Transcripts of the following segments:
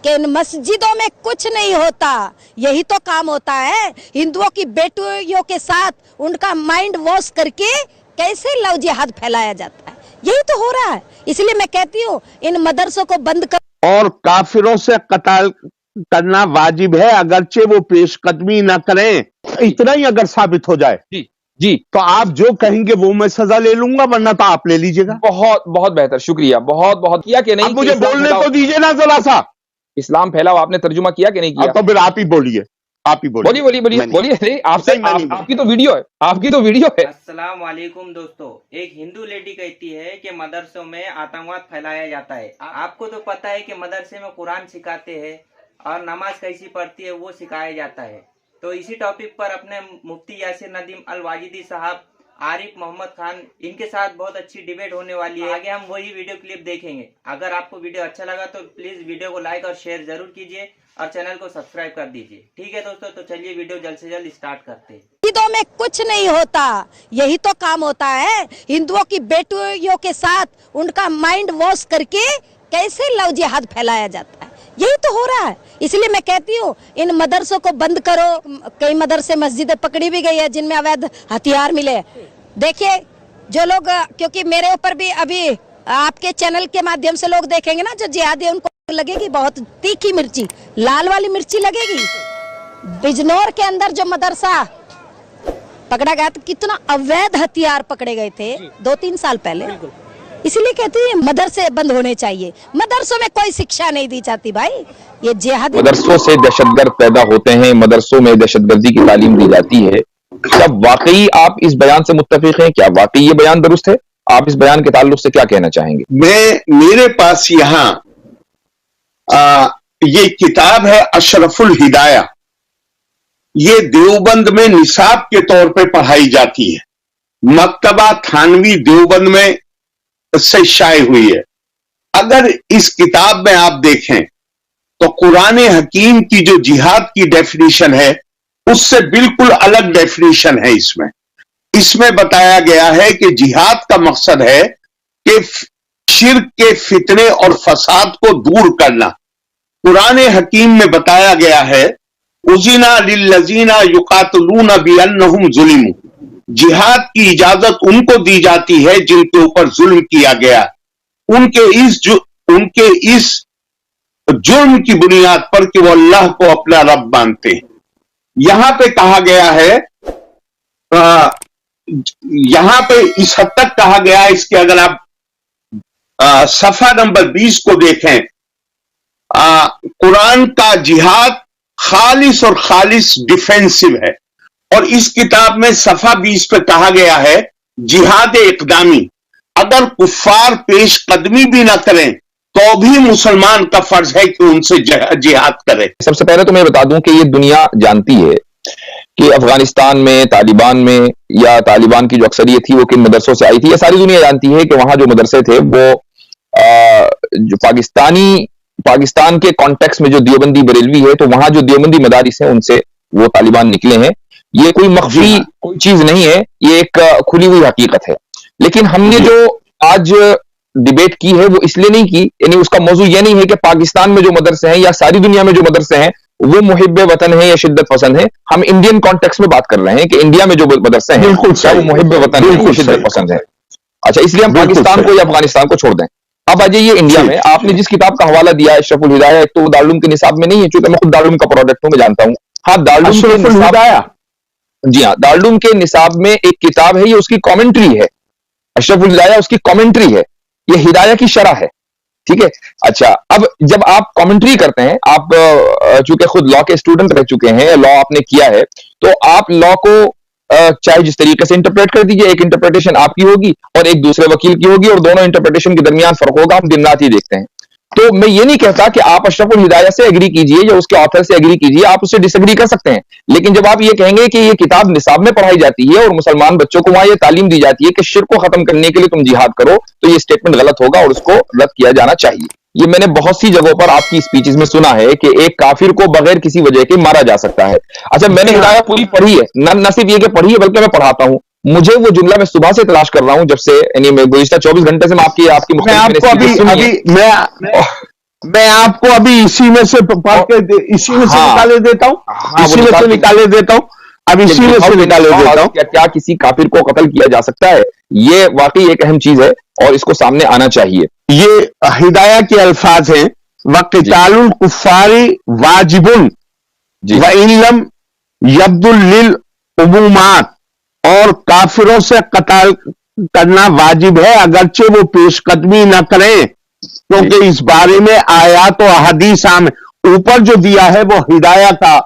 कि इन मस्जिदों में कुछ नहीं होता, यही तो काम होता है। हिंदुओं की बेटियों के साथ उनका माइंड वॉश करके कैसे लव जिहाद फैलाया जाता है, यही तो हो रहा है। इसलिए मैं कहती हूँ इन मदरसों को बंद कर और काफिरों से कत्ल करना वाजिब है, अगरचे वो पेशकदमी ना करें। इतना ही अगर साबित हो जाए जी तो आप जो कहेंगे वो मैं सजा ले लूंगा, वरना तो आप ले लीजिएगा। बहुत बहुत बेहतर, शुक्रिया, बहुत बहुत किया कि नहीं। अब मुझे बोलने तो दीजिए ना जरा सा। इस्लाम फैलाओ आपने तर्जुमा किया कि नहीं किया? तो फिर आप ही बोलिए, आप ही बोलिए। बोलिए बोलिए बोलिए नहीं, आपसे आपकी तो वीडियो है, आपकी तो वीडियो है। अस्सलाम वालेकुम दोस्तों, एक हिंदू लेडी कहती है कि मदरसों में आतंकवाद फैलाया जाता है। आपको तो पता है कि मदरसे में कुरान सिखाते हैं और नमाज कैसी पढ़ती है वो सिखाया जाता है। तो इसी टॉपिक पर अपने मुफ्ती यासिर नदीम अल वाजिदी साहब, आरिफ मोहम्मद खान, इनके साथ बहुत अच्छी डिबेट होने वाली है। आगे हम वही वीडियो क्लिप देखेंगे। अगर आपको वीडियो अच्छा लगा तो प्लीज वीडियो को लाइक और शेयर जरूर कीजिए और चैनल को सब्सक्राइब कर दीजिए। ठीक है दोस्तों, तो चलिए वीडियो जल्द से जल्द स्टार्ट करते हैं। मस्जिदों में कुछ नहीं होता, यही तो काम होता है। हिंदुओं की बेटियों के साथ उनका माइंड वॉश करके कैसे लव जिहाद फैलाया जाता है, यही तो हो रहा है। इसलिए मैं कहती हूँ इन मदरसों को बंद करो। कई मदरसे मस्जिदें पकड़ी भी गई है जिनमें अवैध हथियार मिले। देखिए जो लोग, क्योंकि मेरे ऊपर भी अभी आपके चैनल के माध्यम से लोग देखेंगे ना, जो जिहादी उनको लगेगी बहुत तीखी मिर्ची, लाल वाली मिर्ची लगेगी। बिजनौर के अंदर जो मदरसा पकड़ा गया तो कितना अवैध हथियार पकड़े गए थे 2-3 साल पहले। इसीलिए कहती है मदरसे बंद होने चाहिए। मदरसों में कोई शिक्षा नहीं दी जाती भाई, ये जिहादी। मदरसों से दहशतगर्द पैदा होते हैं, मदरसों में दहशतगर्दी की तालीम दी जाती है। क्या वाकई आप इस बयान से मुत्तफिक हैं? क्या वाकई ये बयान दुरुस्त है? आप इस बयान के ताल्लुक से क्या कहना चाहेंगे? मेरे पास यहाँ ये किताब है अशरफुल हिदाया, ये देवबंद में निसाब के तौर पे पढ़ाई जाती है। मक्तबा थानवी देवबंद में से शाये हुई है। अगर इस किताब में आप देखें तो कुरान हकीम की जो जिहाद की डेफिनेशन है उससे बिल्कुल अलग डेफिनेशन है। इसमें बताया गया है कि जिहाद का मकसद है कि शिर्क के फितने और फसाद को दूर करना। कुरान हकीम में बताया गया है उज़िना लिल्लज़ीना युक़ातिलूना बिअन्नहुम ज़ुलिमू, जिहाद की इजाजत उनको दी जाती है जिनके ऊपर जुल्म किया गया, उनके इस जुर्म की बुनियाद पर कि वो अल्लाह को अपना रब मानते हैं। यहां पे कहा गया है, यहां पे इस हद तक कहा गया है, इसके अगर आप सफा नंबर 20 को देखें, कुरान का जिहाद खालिस और खालिस डिफेंसिव है। और इस किताब में सफा 20 पे कहा गया है जिहाद इक़दामी, अगर कुफ्फार पेश कदमी भी ना करें तो भी मुसलमान का फर्ज है कि उनसे जिहाद करे। सबसे पहले तो मैं बता दूं कि ये दुनिया जानती है कि अफगानिस्तान में तालिबान में या तालिबान की जो अक्सरियत थी वो किन मदरसों से आई थी। ये सारी दुनिया जानती है कि वहां जो मदरसे थे वो जो पाकिस्तान के कॉन्टेक्स्ट में जो देवबंदी बरेलवी है, तो वहां जो देवबंदी मदारिस हैं उनसे वो तालिबान निकले हैं। ये कोई मख्फी कोई चीज नहीं है, ये एक खुली हुई हकीकत है। लेकिन हमने जो आज डिबेट की है वो इसलिए नहीं की, यानी उसका मौजू ये नहीं है कि पाकिस्तान में जो मदरसे हैं या सारी दुनिया में जो मदरसे हैं वो मुहिब्बे वतन है या शिद्दत पसंद है। हम इंडियन कॉन्टेक्स्ट में बात कर रहे हैं कि इंडिया में जो मदरसे हैं क्या वो मुहिब्बे वतन है या शिद्दत पसंद है। अच्छा, इसलिए हम पाकिस्तान को या अफगानिस्तान को छोड़ दें। अब आ जाइए इंडिया में। आपने जिस किताब का हवाला दिया अशरफुल हिदाया, एक तो वो दारुल उलूम के निसाब में नहीं है, क्योंकि मैं खुद दारुल उलूम का प्रोडक्ट हूं, मैं जानता हूं। हाँ, दारुल उलूम के निसाब, जी हाँ, दारुल उलूम के निसाब में एक किताब है, ये उसकी कमेंट्री है। अशरफुल हिदाया उसकी कमेंट्री है, ये हिदाया की शरह है। ठीक है। अच्छा, अब जब आप कमेंट्री करते हैं, आप चूंकि खुद लॉ के स्टूडेंट रह चुके हैं, लॉ आपने किया है, तो आप लॉ को चाहे जिस तरीके से इंटरप्रेट कर दीजिए, एक इंटरप्रिटेशन आपकी होगी और एक दूसरे वकील की होगी, और दोनों इंटरप्रिटेशन के दरमियान फर्क होगा। हम दिन रात ही देखते हैं। तो मैं ये नहीं कहता कि आप अशरफुल हिदाया से एग्री कीजिए या उसके ऑथर से एग्री कीजिए, आप उससे डिसएग्री कर सकते हैं। लेकिन जब आप ये कहेंगे कि ये किताब निसाब में पढ़ाई जाती है और मुसलमान बच्चों को वहां ये तालीम दी जाती है कि शिर्क को खत्म करने के लिए तुम जिहाद करो, तो ये स्टेटमेंट गलत होगा और उसको रद्द किया जाना चाहिए। ये मैंने बहुत सी जगहों पर आपकी स्पीचेस में सुना है कि एक काफिर को बगैर किसी वजह के मारा जा सकता है। अच्छा, मैंने हिदाया पूरी पढ़ी है, न सिर्फ ये कि पढ़ी है बल्कि मैं पढ़ाता हूं। मुझे वो जुमला मैं सुबह से तलाश कर रहा हूं, जब से यानी मैं गुज़िश्ता 24 घंटे से मैं आपकी मैं आपको अभी इसी में से पढ़ के इसी में से निकाले देता हूँ, इसी में से निकाले देता हूँ, अब इसी में से निकाले देता हूँ। क्या किसी काफिर को कत्ल किया जा सकता है? ये वाकई एक अहम चीज है और इसको सामने आना चाहिए। ये हिदाया के अल्फाज हैं, वक़ितालुल कुफ़ारी वाजिबुन व इल्लम यब्दुल लिल उमूमात, और काफिरों से कत्ल करना वाजिब है अगरचे वो पेशकदमी न करें, क्योंकि इस बारे में आयात और हदीस आम। ऊपर जो दिया है वो हिदाया का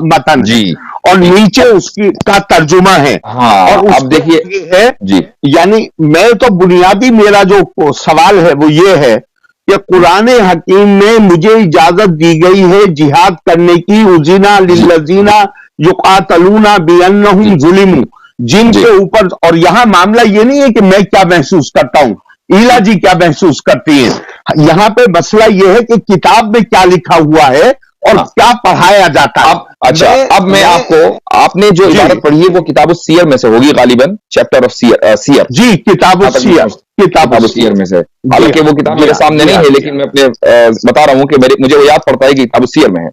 मतन जी, और नीचे उसकी का तर्जुमा है। हाँ, और अब देखिए है जी, यानी मैं तो बुनियादी मेरा जो सवाल है वो ये है कि कुरान हकीम में मुझे इजाजत दी गई है जिहाद करने की, उजीना लिल्लजीना युकातलूना बिअन्नहुम जुलिमू, जिनके ऊपर। और यहां मामला ये नहीं है कि मैं क्या महसूस करता हूं, ईला जी क्या महसूस करती है, यहां पे मसला ये है कि किताब में क्या लिखा हुआ है और क्या पढ़ाया जाता है। अच्छा, अब मैं आपको, आपने जो इबारत पढ़ी है वो किताब सीयर में से होगी गालिबन, चैप्टर ऑफ सीयर जी, किताब सीयर में से। हालांकि वो किताब मेरे सामने नहीं है, लेकिन मैं अपने बता रहा हूं कि मुझे वो याद पड़ता है कि किताब सीयर में है।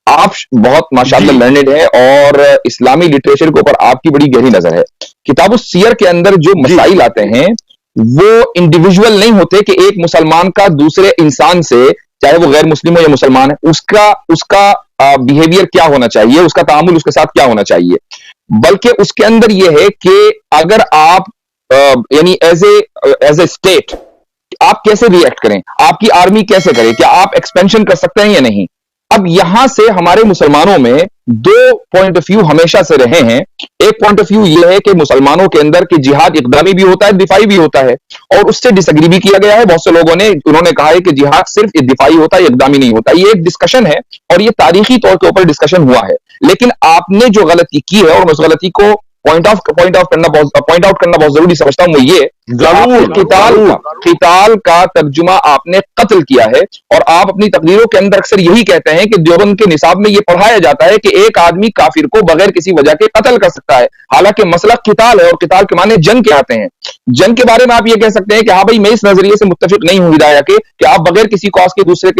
आप बहुत माशाअल्लाह लर्नेड है और इस्लामी लिटरेचर के ऊपर आपकी बड़ी गहरी नजर है। किताब सीयर के अंदर जो मसाइल आते हैं वो इंडिविजुअल नहीं होते कि एक मुसलमान का दूसरे इंसान से, चाहे वो गैर मुस्लिम हो या मुसलमान है, उसका बिहेवियर क्या होना चाहिए, उसका तामुल उसके साथ क्या होना चाहिए, बल्कि उसके अंदर यह है कि अगर आप यानी एज ए स्टेट आप कैसे रिएक्ट करें, आपकी आर्मी कैसे करे, क्या आप एक्सपेंशन कर सकते हैं या नहीं। अब यहां से हमारे मुसलमानों में दो पॉइंट ऑफ व्यू हमेशा से रहे हैं। एक पॉइंट ऑफ व्यू यह है कि मुसलमानों के अंदर कि जिहाद इक़दामी भी होता है, दिफाई भी होता है, और उससे डिसएग्री भी किया गया है। बहुत से लोगों ने उन्होंने कहा है कि जिहाद सिर्फ दिफाई होता है, इक़दामी नहीं होता। ये एक डिस्कशन है और ये तारीखी तौर के ऊपर डिस्कशन हुआ है। लेकिन आपने जो गलती की है, और उस गलती को पॉइंट आउट करना बहुत जरूरी समझता हूं, वो ये क़िताल का तर्जुमा आपने कत्ल किया है। और आप अपनी तकरीरों के अंदर अक्सर यही कहते हैं कि देवबंद के निसाब में ये पढ़ाया जाता है कि एक आदमी काफिर को बगैर किसी वजह के कत्ल कर सकता है। हालांकि मसला क़िताल है और क़िताल के माने जंग के आते हैं। जंग के बारे में आप ये कह सकते हैं कि हाँ भाई, मैं इस नजरिए से मुत्तफिक नहीं हूं हिदाया के कि आप बगैर किसी कॉज के दूसरे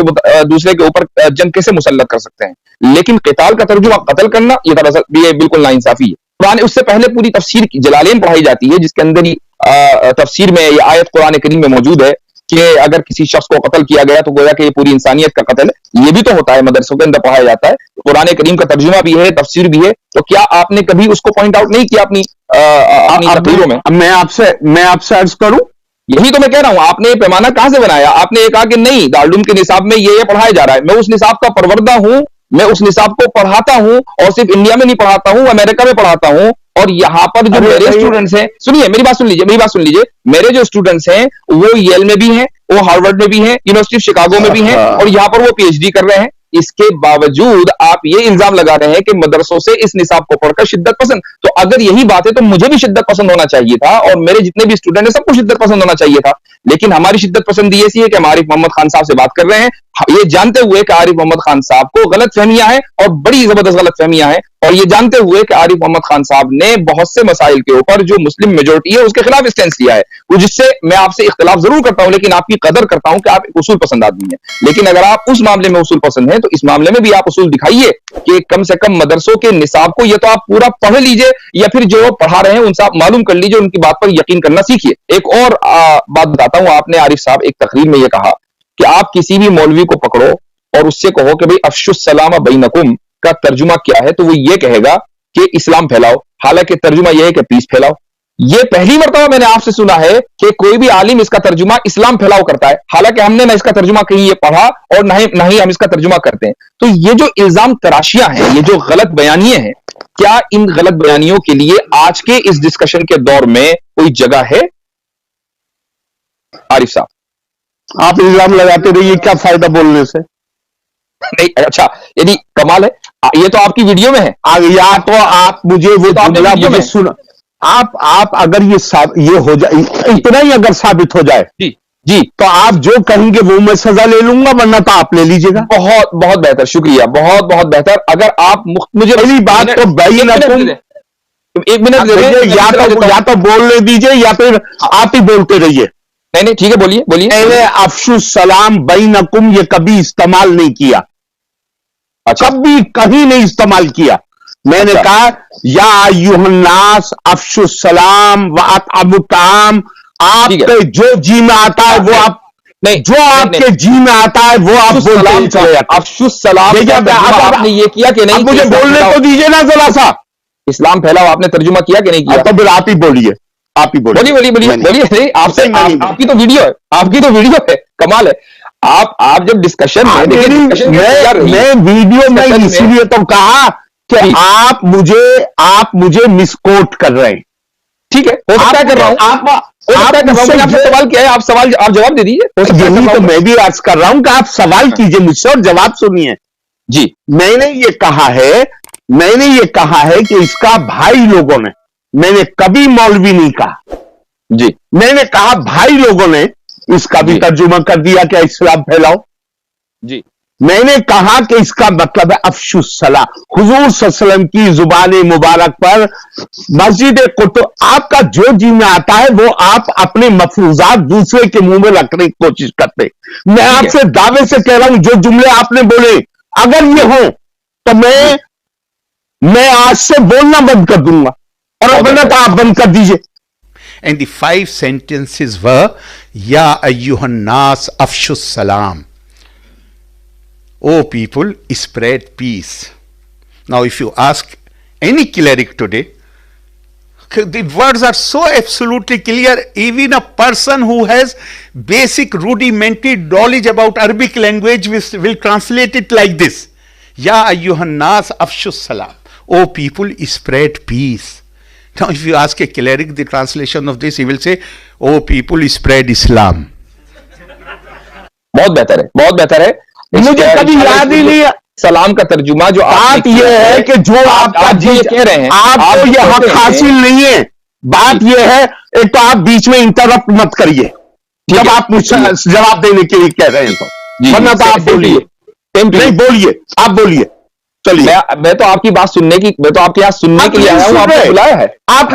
के ऊपर जंग कैसे मुसल्लत कर सकते हैं। लेकिन क़िताल का तर्जुमा कत्ल करना, ये दरअसल बिल्कुल नाइंसाफी है। कुरान उससे पहले पूरी तफसीर जलालेन पढ़ाई जाती है, जिसके अंदर ही तफसीर में ये आयत कुरान करीम में मौजूद है कि अगर किसी शख्स को कत्ल किया गया तो गोया कि ये पूरी इंसानियत का कत्ल है। ये भी तो होता है, मदरसों के अंदर पढ़ाया जाता है। कुरान करीम का तर्जुमा भी है, तफसीर भी है। तो क्या आपने कभी उसको पॉइंट आउट नहीं किया अपनी तकरीरों में? मैं आपसे अर्ज करूं, यही तो मैं कह रहा हूं, आपने ये पैमाना कहां से बनाया? आपने ये कहा कि नहीं, दारुल के निसाब में ये पढ़ाया जा रहा है। मैं उस निसाब का परवरदा हूं, मैं उस निसाब को पढ़ाता हूं, और सिर्फ इंडिया में नहीं पढ़ाता हूं, अमेरिका में पढ़ाता हूं। और यहां पर जो मेरे स्टूडेंट्स हैं, सुनिए मेरी बात सुन लीजिए, मेरे जो स्टूडेंट्स हैं वो येल में भी हैं, वो हार्वर्ड में भी हैं, यूनिवर्सिटी ऑफ शिकागो में भी हैं, और यहां पर वो पीएचडी कर रहे हैं। इसके बावजूद आप ये इल्जाम लगा रहे हैं कि मदरसों से इस निसाब को पढ़कर शिद्दत पसंद। तो अगर यही बात है तो मुझे भी शिद्दत पसंद होना चाहिए था, और मेरे जितने भी स्टूडेंट हैं सबको शिद्दत पसंद होना चाहिए था। लेकिन हमारी शिद्दत पसंदी ऐसी है कि हम आरिफ मोहम्मद खान साहब से बात कर रहे हैं, ये जानते हुए कि आरिफ मोहम्मद खान साहब को गलत फहमियां हैं, और बड़ी जबरदस्त गलत फहमियां हैं, और ये जानते हुए कि आरिफ मोहम्मद खान साहब ने बहुत से मसाइल के ऊपर जो मुस्लिम मेजोरिटी है उसके खिलाफ स्टैंड लिया है, जिससे मैं आपसे इख्तिलाफ जरूर करता हूं, लेकिन आपकी कदर करता हूं कि आप एक उसूल पसंद आदमी हैं। लेकिन अगर आप उस मामले में उसूल पसंद हैं तो इस मामले में भी आप उसूल दिखाइए कि कम से कम मदरसों के निसाब को या तो आप पूरा पढ़ लीजिए, या फिर जो पढ़ा रहे हैं उनसे आप मालूम कर लीजिए, उनकी बात पर यकीन करना सीखिए। एक और बात बताता हूं, आपने आरिफ साहब एक तकरीर में यह कहा कि आप किसी भी मौलवी को पकड़ो और उससे कहो कि भाई अफशुस सलाम बैनकुम का तर्जुमा क्या है, तो वो ये कहेगा कि इस्लाम फैलाओ। हालांकि तर्जुमा यह है कि पीस फैलाओ। ये पहली मर्तबा मैंने आपसे सुना है कि कोई भी आलिम इसका तर्जुमा इस्लाम फैलाओ करता है। हालांकि हमने ना इसका तर्जुमा कहीं ये पढ़ा और ना ही हम इसका तर्जुमा करते हैं। तो ये जो इल्जाम तराशियां हैं, ये जो गलत बयानियां हैं, क्या इन गलत बयानियों के लिए आज के इस डिस्कशन के दौर में कोई जगह है? आरिफ साहब, आप इल्जाम लगाते रहिए, क्या फायदा बोलने से? नहीं, अच्छा, यदि कमाल है, ये तो आपकी वीडियो में है। या तो आप मुझे वो जुमला मुझे सुन, आप अगर ये हो जाए, इतना ही अगर साबित हो जाए जी, तो आप जो कहेंगे वो मैं सजा ले लूंगा, वरना तो आप ले लीजिएगा। बहुत बहुत बेहतर, शुक्रिया, बहुत बहुत बेहतर। अगर आप मुझे पहली बात तो एक मिनट या तो बोलने दीजिए, या फिर आप ही बोलते रहिए। नहीं ठीक है, बोलिए बोलिए। मैंने अफशुस सलाम बैनकुम ये कभी इस्तेमाल नहीं किया, अच्छा, कभी कहीं नहीं इस्तेमाल किया। मैंने अच्छा। कहा या अय्युहन्नास अफशुस सलाम व अतअमु ताम, आपके जो जी में आता है वो आप नहीं, जो आपके जी में आता है वो आप बोलते ही चले जाते हैं। अफशुस सलाम देखिए, का तर्जुमा अब आपने ये किया कि नहीं? अब मुझे बोलने तो दीजिए ना जरा सा। इस्लाम फैलाओ आपने तर्जुमा किया कि नहीं किया? तो फिर आप ही बोलिए, आप ही बोलिए। बोलिए नहीं, आपसे आपकी तो वीडियो है, आपकी तो वीडियो है, कमाल है। आप जब डिस्कशन में मैं वीडियो में इसीलिए तो कहा कि आप मुझे मिसकोट कर रहे हैं। ठीक है, हो सकता है कर रहा हूं, आपसे सवाल किया है, आप जवाब दे दीजिए। यही तो मैं भी अर्ज कर रहा हूं कि आप सवाल कीजिए मुझसे और जवाब सुनिए जी। मैंने ये कहा है कि इसका भाई लोगों ने, मैंने कभी मौलवी नहीं कहा जी, मैंने कहा भाई लोगों ने इसका भी तर्जुमा कर दिया कि इस्लाम फैलाओ जी। मैंने कहा कि इसका मतलब है अफशुस सलाम, हुजूर सल्लल्लाहु अलैहि वसल्लम की जुबान मुबारक पर मस्जिद कुतुब, आपका जो जी में आता है वो आप अपने मफरूजात दूसरे के मुंह में रखने की कोशिश करते। मैं आपसे दावे से कह रहा हूं जो जुमले आपने बोले अगर ये हो तो मैं आज से बोलना बंद कर दूंगा, और अपना तो आप बंद कर दीजिए। And the 5 sentences were, Ya ayyuhan nas afshus salam. O people, spread peace. Now if you ask any cleric today, the words are so absolutely clear, even a person who has basic rudimentary knowledge about Arabic language will translate it like this. Ya ayyuhan nas afshus salam. O people, spread peace. Now if you ask a cleric the translation of this, he will say, oh people, spread Islam. बहुत बेहतर है। मुझे कभी याद ही नहीं है सलाम का तर्जुमा। जो बात यह है कि जो आपका जी कह रहे हैं, आपको यह हक हासिल नहीं है। बात यह है, एक तो आप बीच में इंटरप्ट मत करिए जब आप मुझसे जवाब देने के लिए कह रहे हैं तो, वरना तो आप बोलिए, नहीं बोलिए, आप बोलिए। चलिए, मैं तो आपकी बात सुनने की, मैं तो आपके यहाँ सुनने के लिए आया हूँ, आपने बुलाया है। आप